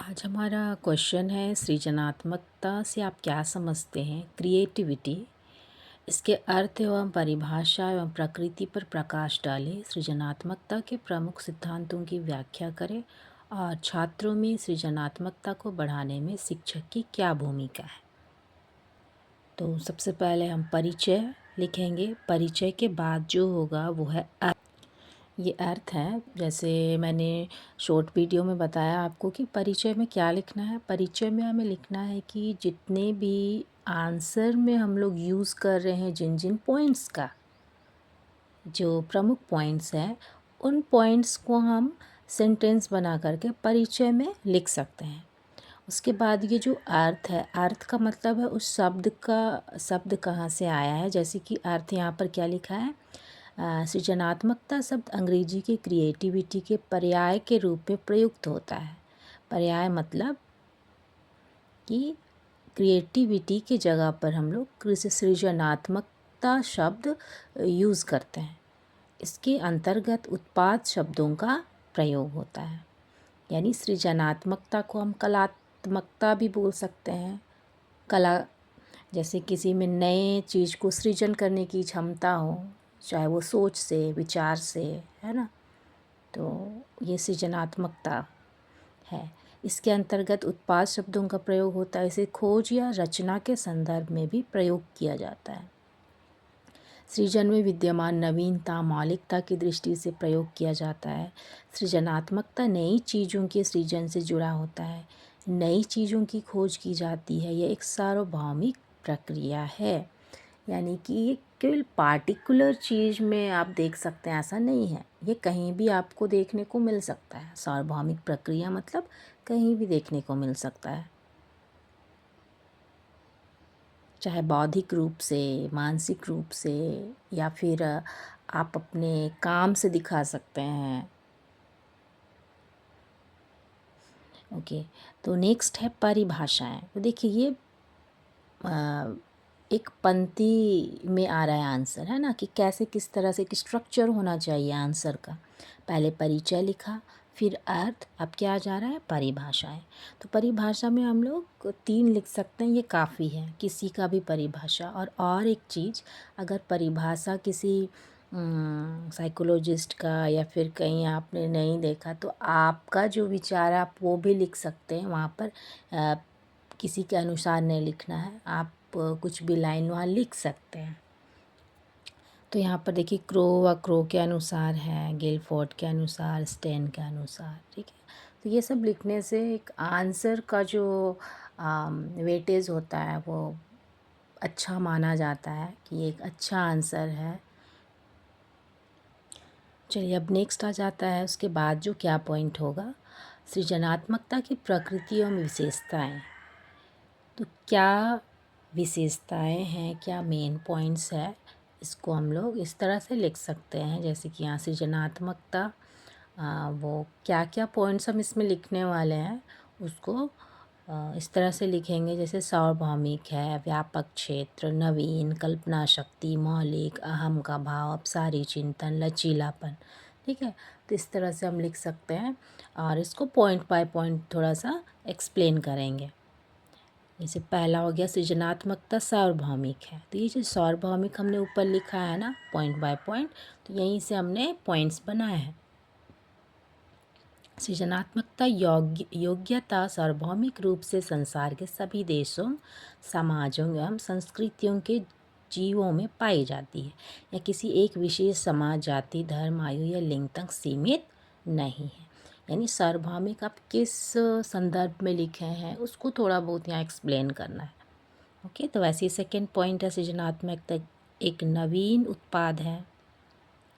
आज हमारा क्वेश्चन है सृजनात्मकता से आप क्या समझते हैं। क्रिएटिविटी, इसके अर्थ एवं परिभाषा एवं प्रकृति पर प्रकाश डालें। सृजनात्मकता के प्रमुख सिद्धांतों की व्याख्या करें और छात्रों में सृजनात्मकता को बढ़ाने में शिक्षक की क्या भूमिका है। तो सबसे पहले हम परिचय लिखेंगे। परिचय के बाद जो होगा वो है ये अर्थ है। जैसे मैंने शॉर्ट वीडियो में बताया आपको कि परिचय में क्या लिखना है। परिचय में हमें लिखना है कि जितने भी आंसर में हम लोग यूज़ कर रहे हैं, जिन जिन पॉइंट्स का जो प्रमुख पॉइंट्स हैं, उन पॉइंट्स को हम सेंटेंस बना करके परिचय में लिख सकते हैं। उसके बाद ये जो अर्थ है, अर्थ का मतलब है उस शब्द कहाँ से आया है। जैसे कि अर्थ यहाँ पर क्या लिखा है, सृजनात्मकता शब्द अंग्रेजी के क्रिएटिविटी के पर्याय के रूप में प्रयुक्त होता है। पर्याय मतलब कि क्रिएटिविटी की जगह पर हम लोग सृजनात्मकता शब्द यूज़ करते हैं। इसके अंतर्गत उत्पाद शब्दों का प्रयोग होता है। यानी सृजनात्मकता को हम कलात्मकता भी बोल सकते हैं। कला, जैसे किसी में नए चीज़ को सृजन करने की क्षमता हो, चाहे वो सोच से, विचार से, है ना, तो ये सृजनात्मकता है। इसके अंतर्गत उत्पाद शब्दों का प्रयोग होता है। इसे खोज या रचना के संदर्भ में भी प्रयोग किया जाता है। सृजन में विद्यमान नवीनता, मौलिकता की दृष्टि से प्रयोग किया जाता है। सृजनात्मकता नई चीज़ों के सृजन से जुड़ा होता है। नई चीज़ों की खोज की जाती है। यह एक सार्वभौमिक प्रक्रिया है। यानी कि ये केवल पार्टिकुलर चीज़ में आप देख सकते हैं, ऐसा नहीं है। ये कहीं भी आपको देखने को मिल सकता है। सार्वभौमिक प्रक्रिया मतलब कहीं भी देखने को मिल सकता है, चाहे बौद्धिक रूप से, मानसिक रूप से, या फिर आप अपने काम से दिखा सकते हैं। ओके, तो नेक्स्ट है परिभाषाएं। तो देखिए ये एक पंक्ति में आ रहा है आंसर, है ना, कि कैसे किस तरह से कि स्ट्रक्चर होना चाहिए आंसर का। पहले परिचय लिखा, फिर अर्थ, अब क्या आ जा रहा है, परिभाषाएं। तो परिभाषा में हम लोग 3 लिख सकते हैं, ये काफ़ी है किसी का भी परिभाषा। और एक चीज़, अगर परिभाषा किसी साइकोलॉजिस्ट का या फिर कहीं आपने नहीं देखा, तो आपका जो विचार है आप वो भी लिख सकते हैं वहाँ पर। किसी के अनुसार नहीं लिखना है, आप कुछ भी लाइन वहाँ लिख सकते हैं। तो यहाँ पर देखिए क्रो व क्रो के अनुसार है, गिलफोर्ड के अनुसार, स्टेन के अनुसार, ठीक है। तो ये सब लिखने से एक आंसर का जो वेटेज होता है वो अच्छा माना जाता है कि ये एक अच्छा आंसर है। चलिए अब नेक्स्ट आ जाता है, उसके बाद जो क्या पॉइंट होगा, सृजनात्मकता की प्रकृति एवं विशेषताएं। तो क्या विशेषताएं हैं, क्या मेन पॉइंट्स है, इसको हम लोग इस तरह से लिख सकते हैं। जैसे कि यहाँ सृजनात्मकता, वो क्या क्या पॉइंट्स हम इसमें लिखने वाले हैं उसको इस तरह से लिखेंगे। जैसे सार्वभौमिक है, व्यापक क्षेत्र, नवीन, कल्पना शक्ति, मौलिक, अहम का भाव, अपसारी चिंतन, लचीलापन, ठीक है। तो इस तरह से हम लिख सकते हैं और इसको पॉइंट बाय पॉइंट थोड़ा सा एक्सप्लेन करेंगे। जैसे पहला हो गया सृजनात्मकता सार्वभौमिक है। तो ये जो सार्वभौमिक हमने ऊपर लिखा है ना, पॉइंट बाय पॉइंट, तो यहीं से हमने पॉइंट्स बनाए हैं। सृजनात्मकता योग्यता सार्वभौमिक रूप से संसार के सभी देशों, समाजों एवं संस्कृतियों के जीवों में पाई जाती है। या किसी एक विशेष समाज, जाति, धर्म, आयु या लिंग तक सीमित नहीं है। यानी सार्वभौमिक आप किस संदर्भ में लिखे हैं उसको थोड़ा बहुत यहाँ एक्सप्लेन करना है। ओके, तो वैसे ही सेकेंड पॉइंट है सृजनात्मकता एक नवीन उत्पाद है।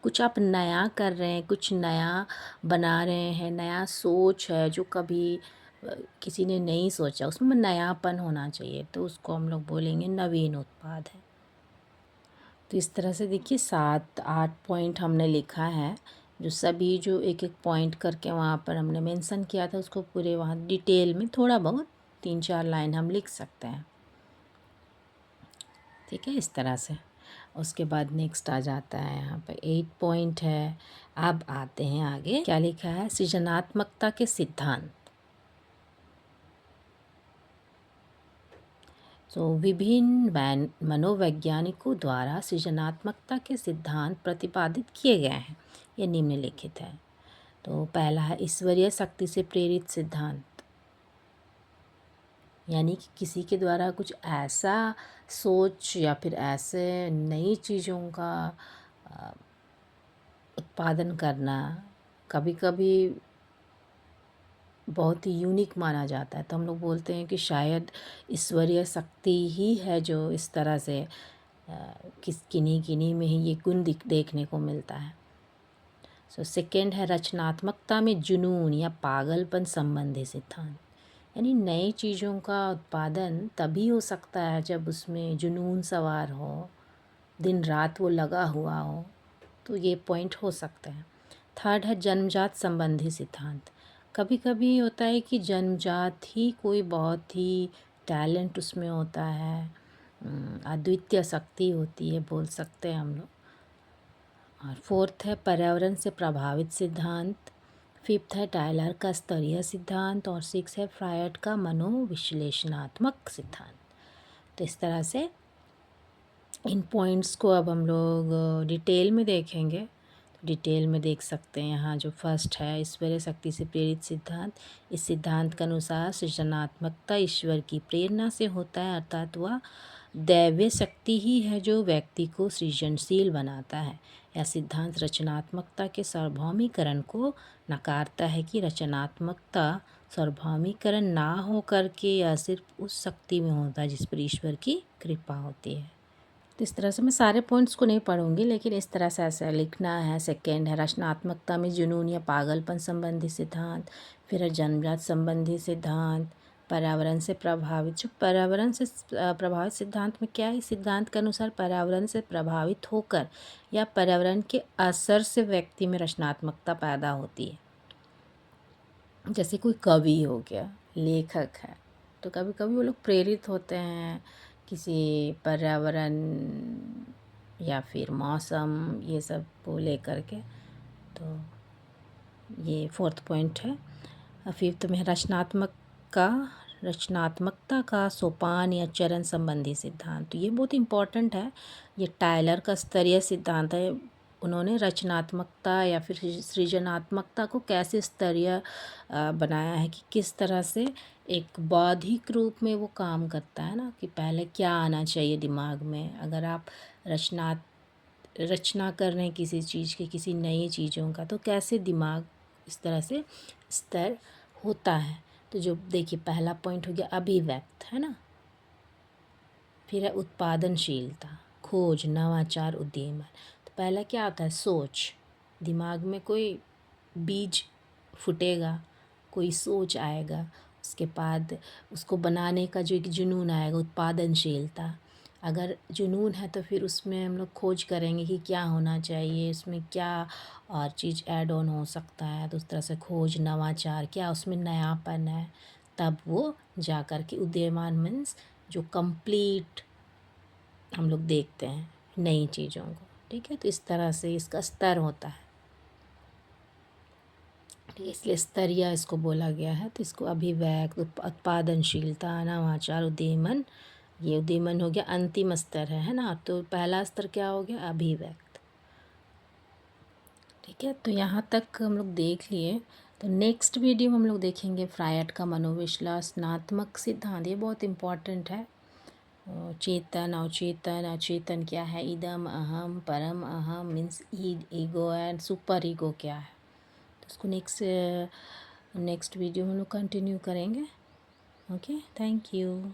कुछ आप नया कर रहे हैं, कुछ नया बना रहे हैं, नया सोच है जो कभी किसी ने नहीं सोचा, उसमें नयापन होना चाहिए, तो उसको हम लोग बोलेंगे नवीन उत्पाद है। तो इस तरह से देखिए 7-8 पॉइंट हमने लिखा है, जो सभी जो एक एक पॉइंट करके वहाँ पर हमने मेंशन किया था उसको पूरे वहाँ डिटेल में थोड़ा बहुत 3-4 लाइन हम लिख सकते हैं, ठीक है, इस तरह से। उसके बाद नेक्स्ट आ जाता है यहाँ पर 8 पॉइंट है। अब आते हैं आगे, क्या लिखा है, सृजनात्मकता के सिद्धांत। तो विभिन्न मनोवैज्ञानिकों द्वारा सृजनात्मकता के सिद्धांत प्रतिपादित किए गए हैं। ये निम्नलिखित है। तो पहला है ईश्वरीय शक्ति से प्रेरित सिद्धांत, यानी कि किसी के द्वारा कुछ ऐसा सोच या फिर ऐसे नई चीज़ों का उत्पादन करना कभी कभी बहुत ही यूनिक माना जाता है। तो हम लोग बोलते हैं कि शायद ईश्वरीय शक्ति ही है जो इस तरह से किन्हीं किन्हीं में ही ये गुण देखने को मिलता है। सेकंड है रचनात्मकता में जुनून या पागलपन संबंधी सिद्धांत, यानी नई चीज़ों का उत्पादन तभी हो सकता है जब उसमें जुनून सवार हो, दिन रात वो लगा हुआ हो, तो ये पॉइंट हो सकते हैं। थर्ड है जन्मजात संबंधी सिद्धांत, कभी कभी होता है कि जन्मजात ही कोई बहुत ही टैलेंट उसमें होता है, अद्वितीय शक्ति होती है बोल सकते हैं हम लोग। और फोर्थ है पर्यावरण से प्रभावित सिद्धांत, फिफ्थ है टायलर का स्तरीय सिद्धांत और सिक्स है फ्रायड का मनोविश्लेषणात्मक सिद्धांत। तो इस तरह से इन पॉइंट्स को अब हम लोग डिटेल में देखेंगे। तो डिटेल में देख सकते हैं यहाँ जो फर्स्ट है ईश्वरीय शक्ति से प्रेरित सिद्धांत। इस सिद्धांत के अनुसार सृजनात्मकता ईश्वर की प्रेरणा से होता है, अर्थात वह दैवीय शक्ति ही है जो व्यक्ति को सृजनशील बनाता है। यह सिद्धांत रचनात्मकता के सार्वभौमिकरण को नकारता है कि रचनात्मकता सार्वभौमिकरण ना हो करके यह सिर्फ उस शक्ति में होता है जिस पर ईश्वर की कृपा होती है। तो इस तरह से मैं सारे पॉइंट्स को नहीं पढ़ूंगी, लेकिन इस तरह से ऐसा लिखना है। सेकेंड है रचनात्मकता में जुनून या पागलपन संबंधी सिद्धांत, फिर है जन्मजात संबंधी सिद्धांत, पर्यावरण से प्रभावित। जो पर्यावरण से प्रभावित सिद्धांत में क्या है, इस सिद्धांत के अनुसार पर्यावरण से प्रभावित होकर या पर्यावरण के असर से व्यक्ति में रचनात्मकता पैदा होती है। जैसे कोई कवि हो गया, लेखक है, तो कभी कभी वो लोग प्रेरित होते हैं किसी पर्यावरण या फिर मौसम ये सब को लेकर के। तो ये फोर्थ पॉइंट है। फिफ्थ में रचनात्मकता का सोपान या चरण संबंधी सिद्धांत, तो ये बहुत इम्पोर्टेंट है। ये टायलर का स्तरीय सिद्धांत है। उन्होंने रचनात्मकता या फिर सृजनात्मकता को कैसे स्तरीय बनाया है कि किस तरह से एक बौद्धिक रूप में वो काम करता है ना, कि पहले क्या आना चाहिए दिमाग में। अगर आप रचना कर रहे हैं किसी चीज़ की, किसी नई चीज़ों का, तो कैसे दिमाग इस तरह से स्तर होता है। तो जो देखिए पहला पॉइंट हो गया अभिव्यक्त, है ना। फिर है उत्पादनशीलता, खोज, नवाचार, उद्यम। तो पहला क्या होता है, सोच। दिमाग में कोई बीज फूटेगा, कोई सोच आएगा, उसके बाद उसको बनाने का जो एक जुनून आएगा, उत्पादनशीलता। अगर जुनून है तो फिर उसमें हम लोग खोज करेंगे कि क्या होना चाहिए, उसमें क्या और चीज़ ऐड ऑन हो सकता है। तो उस तरह से खोज, नवाचार, क्या उसमें नयापन है, तब वो जा कर के उदीयमान मीन्स जो कंप्लीट हम लोग देखते हैं नई चीज़ों को। ठीक है, तो इस तरह से इसका स्तर होता है, इसलिए स्तरीय इसको बोला गया है। तो इसको अभिव्यक्त, उत्पादनशीलता, नवाचार, उद्यमन। ये उद्यमन हो गया अंतिम स्तर है ना। तो पहला स्तर क्या हो गया, अभिव्यक्त। ठीक है, तो यहाँ तक हम लोग देख लिए। तो नेक्स्ट वीडियो हम लोग देखेंगे फ्रायड का मनोविश्लेषणात्मक सिद्धांत। ये बहुत इम्पॉर्टेंट है। चेतन, अवचेतन, अचेतन क्या है, इदम, अहम, परम अहम means ego and super ego क्या है। तो उसको नेक्स्ट वीडियो में हम लोग कंटिन्यू करेंगे। Okay, thank you.